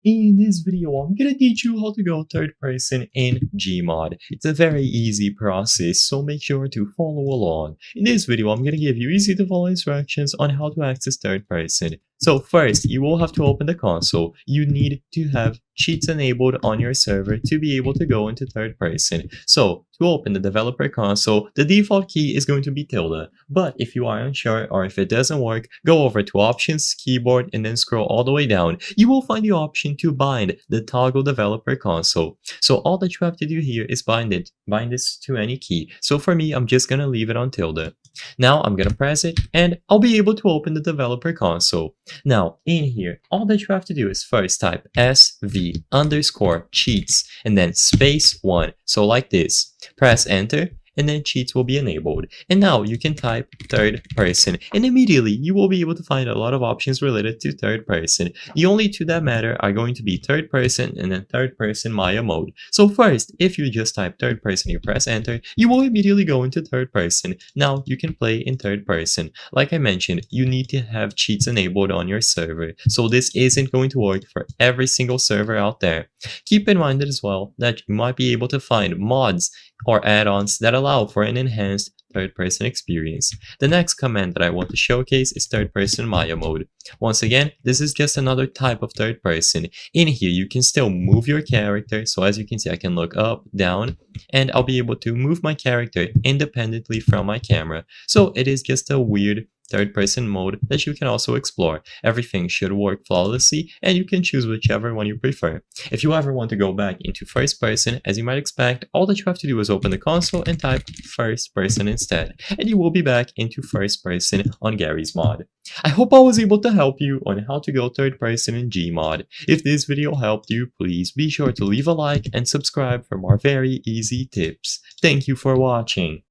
In this video, I'm gonna teach you how to go third person in GMOD. It's a very easy process, so make sure to follow along. In this video, I'm gonna give you easy to follow instructions on how to access third person. So first, you will have to open the console. You need to have cheats enabled on your server to be able to go into third person. So to open the developer console, the default key is going to be tilde. But if you are unsure or if it doesn't work, go over to options, keyboard, and then scroll all the way down. You will find the option to bind the toggle developer console. So all that you have to do here is bind this to any key. So for me, I'm just gonna leave it on tilde. Now I'm gonna press it and I'll be able to open the developer console. Now in here, all that you have to do is first type sv_cheats and then space 1. So like this. Press enter and then cheats will be enabled. And now you can type third person and immediately you will be able to find a lot of options related to third person. The only two that matter are going to be third person and then third person Maya mode. So first, if you just type third person, you press enter, you will immediately go into third person. Now you can play in third person. Like I mentioned, you need to have cheats enabled on your server. So this isn't going to work for every single server out there. Keep in mind as well that you might be able to find mods or add-ons that allow for an enhanced third-person experience. The next command that I want to showcase is third-person Maya mode. Once again, this is just another type of third person. In here, you can still move your character. So as you can see, I can look up, down, and I'll be able to move my character independently from my camera. So it is just a weird third-person mode that you can also explore. Everything should work flawlessly, and you can choose whichever one you prefer. If you ever want to go back into first person, as you might expect, all that you have to do is open the console and type first person instead, and you will be back into first person on Gary's mod. I hope I was able to help you on how to go third person in Gmod. If this video helped you, please be sure to leave a like and subscribe for more very easy tips. Thank you for watching.